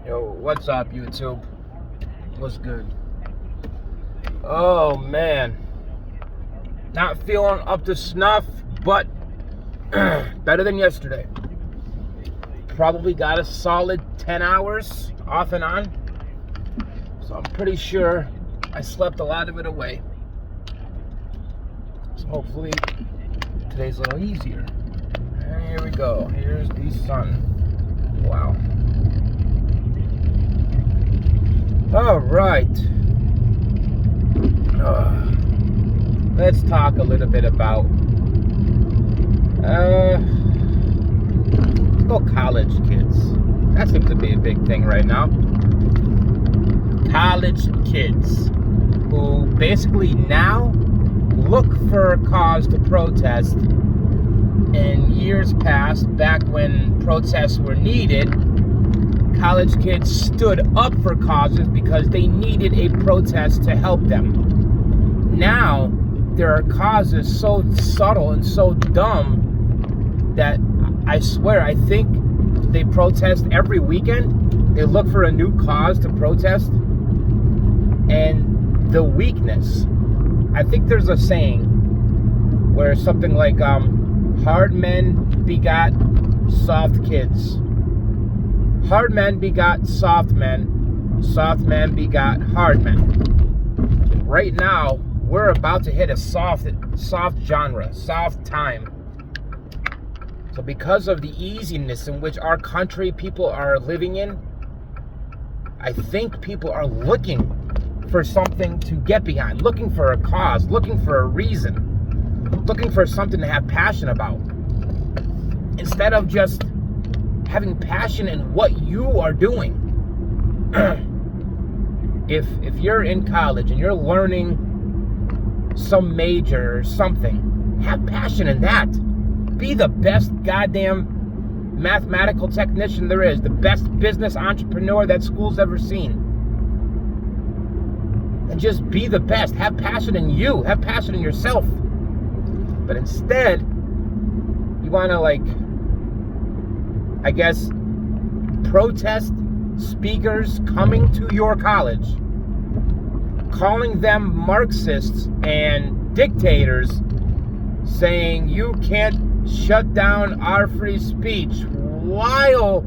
Yo, what's up, YouTube? What's good? Oh, man. Not feeling up to snuff, but better than yesterday. Probably got a solid 10 hours off and on. So I'm pretty sure I slept a lot of it away. So hopefully today's a little easier. And here we go. Here's the sun. Wow. All right. Let's talk a little bit about let's go college kids. That seems to be a big thing right now. College kids who basically now look for a cause to protest. In years past, back when protests were needed, college kids stood up for causes because they needed a protest to help them. Now, there are causes so subtle and so dumb that I swear, I think they protest every weekend. They look for a new cause to protest. And the weakness, I think there's a saying where something like, hard men begot soft kids. Hard men begot soft men. Soft men begot hard men. Right now, we're about to hit a soft genre, soft time. So because of the easiness in which our country people are living in, I think people are looking for something to get behind, looking for a cause, looking for a reason, looking for something to have passion about. Instead of just having passion in what you are doing. If you're in college and you're learning some major or something, have passion in that. Be the best goddamn mathematical technician there is, the best business entrepreneur that school's ever seen. And just be the best. Have passion in you. Have passion in yourself. But instead, you want to, like, I guess, protest speakers coming to your college, calling them Marxists and dictators, saying you can't shut down our free speech, while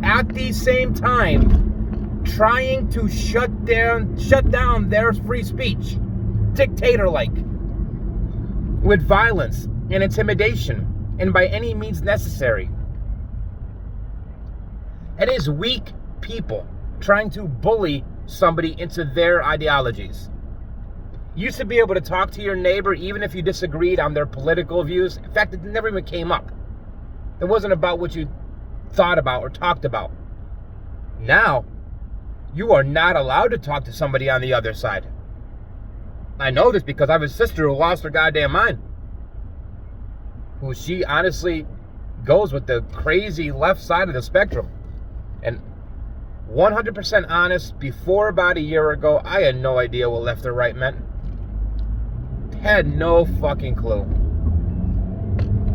at the same time trying to shut down their free speech, dictator-like, with violence and intimidation, and by any means necessary. It is weak people trying to bully somebody into their ideologies. You used to be able to talk to your neighbor even if you disagreed on their political views. In fact, it never even came up. It wasn't about what you thought about or talked about. Now, you are not allowed to talk to somebody on the other side. I know this because I have a sister who lost her goddamn mind. Who she honestly goes with the crazy left side of the spectrum. And 100% honest, before about a year ago, I had no idea what left or right meant. Had no fucking clue.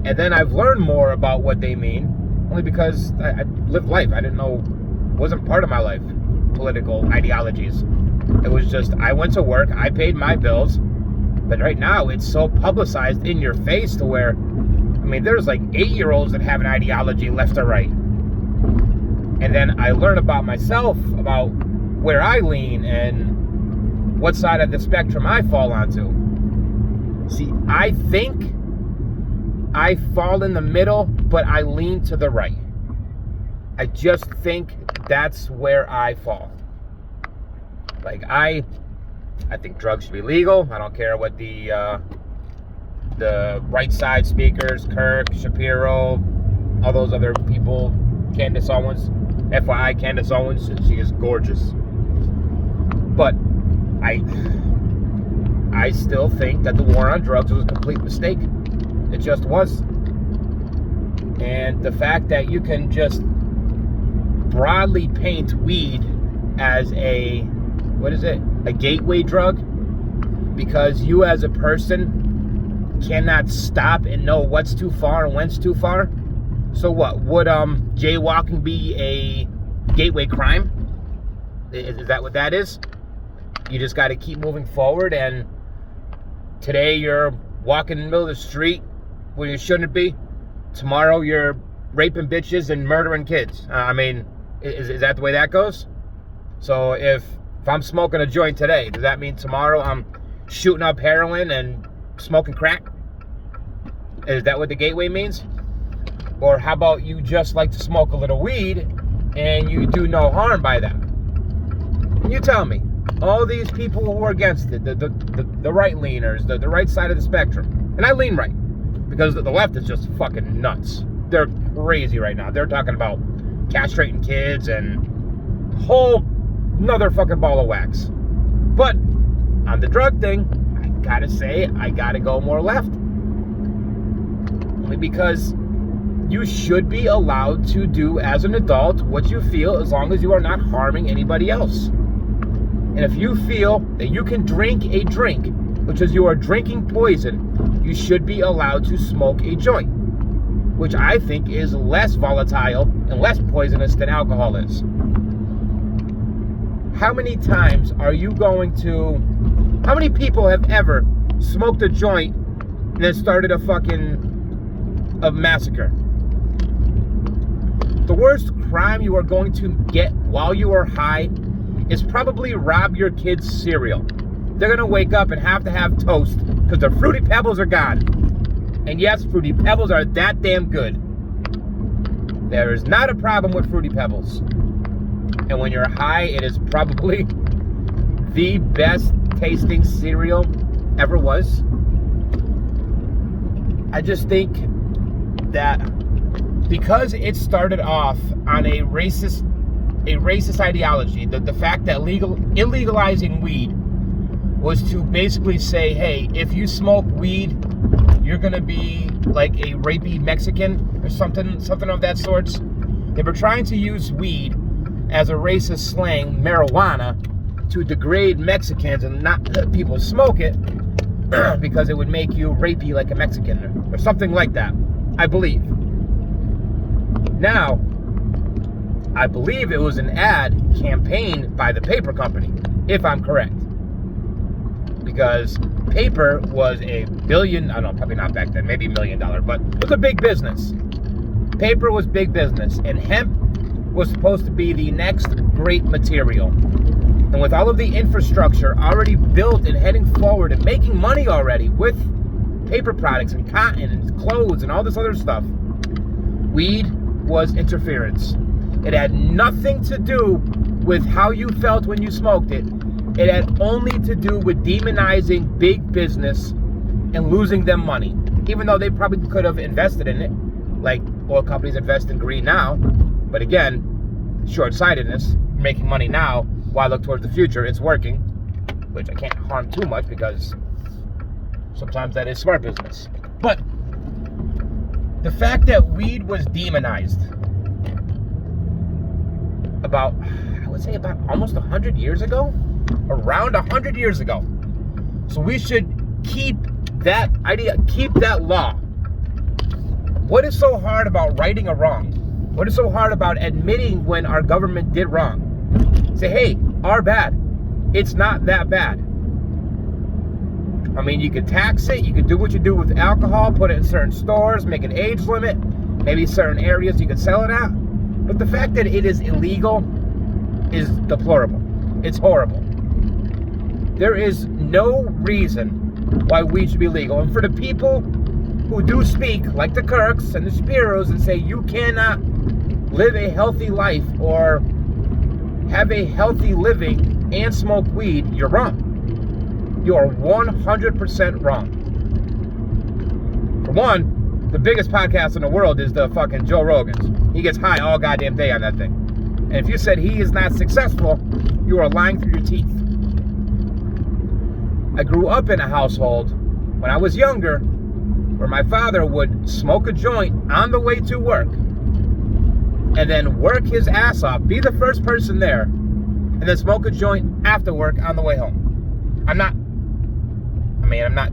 And then I've learned more about what they mean, only because I lived life. I didn't know, wasn't part of my life, political ideologies. It was just, I went to work, I paid my bills, but right now it's so publicized in your face to where, I mean, there's like 8-year-olds that have an ideology left or right. And then I learn about myself, about where I lean and what side of the spectrum I fall onto. See, I think I fall in the middle, but I lean to the right. I just think that's where I fall. Like, I think drugs should be legal. I don't care what the right side speakers, Kirk, Shapiro, all those other people, Candace Owens. FYI, Candace Owens, she is gorgeous. But I still think that the war on drugs was a complete mistake. It just was. And the fact that you can just broadly paint weed as a gateway drug, because you as a person cannot stop and know what's too far and when's too far. So what, would jaywalking be a gateway crime. Is that what that is? You just got to keep moving forward, and today you're walking in the middle of the street when you shouldn't be. Tomorrow you're raping bitches and murdering kids. I mean, is that the way that goes? So if I'm smoking a joint today, does that mean tomorrow I'm shooting up heroin and smoking crack? Is that what the gateway means? Or how about you just like to smoke a little weed and you do no harm by that? You tell me. All these people who are against it, the right-leaners, the right side of the spectrum. And I lean right, because the left is just fucking nuts. They're crazy right now. They're talking about castrating kids and whole another fucking ball of wax. But on the drug thing, I gotta say, I gotta go more left. Only because you should be allowed to do as an adult what you feel, as long as you are not harming anybody else. And if you feel that you can drink a drink, which is you are drinking poison, you should be allowed to smoke a joint, which I think is less volatile and less poisonous than alcohol is. How many times are you going to... How many people have ever smoked a joint and then started a massacre? The worst crime you are going to get while you are high is probably rob your kids' cereal. They're going to wake up and have to have toast because the Fruity Pebbles are gone. And yes, Fruity Pebbles are that damn good. There is not a problem with Fruity Pebbles. And when you're high, it is probably the best tasting cereal ever was. I just think that because it started off on a racist ideology, the fact that illegalizing weed was to basically say, hey, if you smoke weed, you're gonna be like a rapey Mexican or something of that sort. They were trying to use weed as a racist slang, marijuana, to degrade Mexicans and not let people smoke it because it would make you rapey like a Mexican or something like that, I believe. Now, I believe it was an ad campaign by the paper company, if I'm correct. Because paper was a billion, I don't know, probably not back then, maybe $1 million, but it was a big business. Paper was big business, and hemp was supposed to be the next great material. And with all of the infrastructure already built and heading forward and making money already with paper products and cotton and clothes and all this other stuff, weed was interference. It had nothing to do with how you felt when you smoked it. It had only to do with demonizing big business and losing them money. Even though they probably could have invested in it, like oil companies invest in green now. But again, short-sightedness, making money now while I look towards the future, it's working, which I can't harm too much because sometimes that is smart business. But the fact that weed was demonized about almost 100 years ago, around 100 years ago. So we should keep that idea, keep that law. What is so hard about righting a wrong? What is so hard about admitting when our government did wrong? Say, hey, our bad. It's not that bad. I mean, you could tax it, you could do what you do with alcohol, put it in certain stores, make an age limit, maybe certain areas you could sell it at. But the fact that it is illegal is deplorable. It's horrible. There is no reason why weed should be legal. And for the people who do speak, like the Kirks and the Spiros, and say you cannot live a healthy life or have a healthy living and smoke weed, you're wrong. You are 100% wrong. For one, the biggest podcast in the world is the fucking Joe Rogan's. He gets high all goddamn day on that thing. And if you said he is not successful, you are lying through your teeth. I grew up in a household when I was younger where my father would smoke a joint on the way to work and then work his ass off, be the first person there, and then smoke a joint after work on the way home. I'm not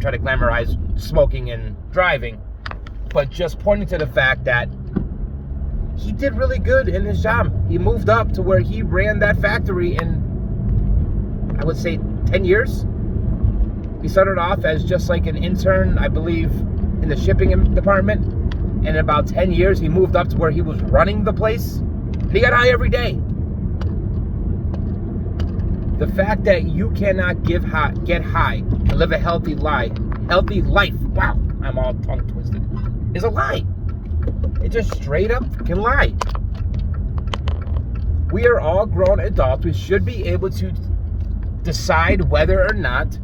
trying to glamorize smoking and driving, but just pointing to the fact that he did really good in his job. He moved up to where he ran that factory in, I would say, 10 years. He started off as just like an intern, I believe, in the shipping department. And in about 10 years, he moved up to where he was running the place. And he got high every day. The fact that you cannot get high and live a healthy life, wow, I'm all tongue twisted, is a lie. It's just straight up fucking lie. We are all grown adults. We should be able to decide whether or not.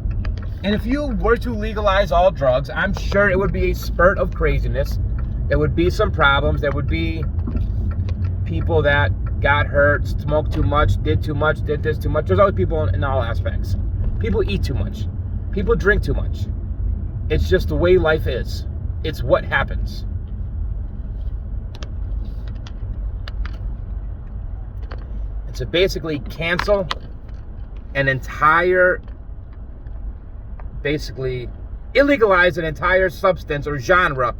And if you were to legalize all drugs, I'm sure it would be a spurt of craziness. There would be some problems. There would be people that got hurt, smoked too much, did this too much. There's always people in all aspects. People eat too much. People drink too much. It's just the way life is. It's what happens. And to basically cancel an entire, basically illegalize an entire substance or genre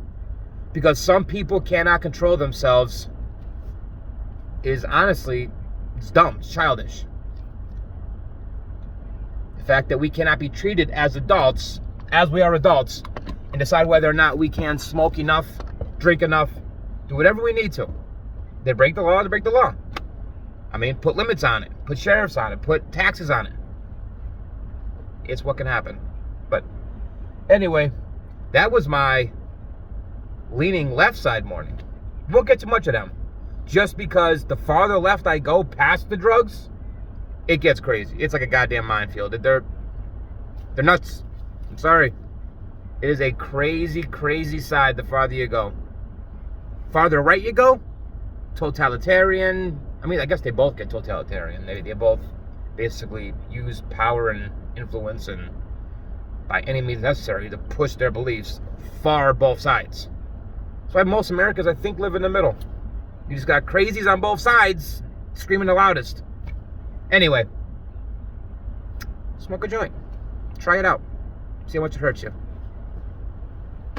because some people cannot control themselves is honestly, it's dumb, it's childish. The fact that we cannot be treated as adults, as we are adults, and decide whether or not we can smoke enough, drink enough, do whatever we need to. They break the law, they break the law. I mean, put limits on it, put sheriffs on it, put taxes on it. It's what can happen. But anyway, that was my leaning left side morning. Won't get too much of them. Just because the farther left I go past the drugs, it gets crazy. It's like a goddamn minefield. They're nuts. I'm sorry. It is a crazy, crazy side the farther you go. Farther right you go, totalitarian. I mean, I guess they both get totalitarian. They both basically use power and influence and by any means necessary to push their beliefs far both sides. That's why most Americans, I think, live in the middle. You just got crazies on both sides screaming the loudest. Anyway, smoke a joint. Try it out. See how much it hurts you.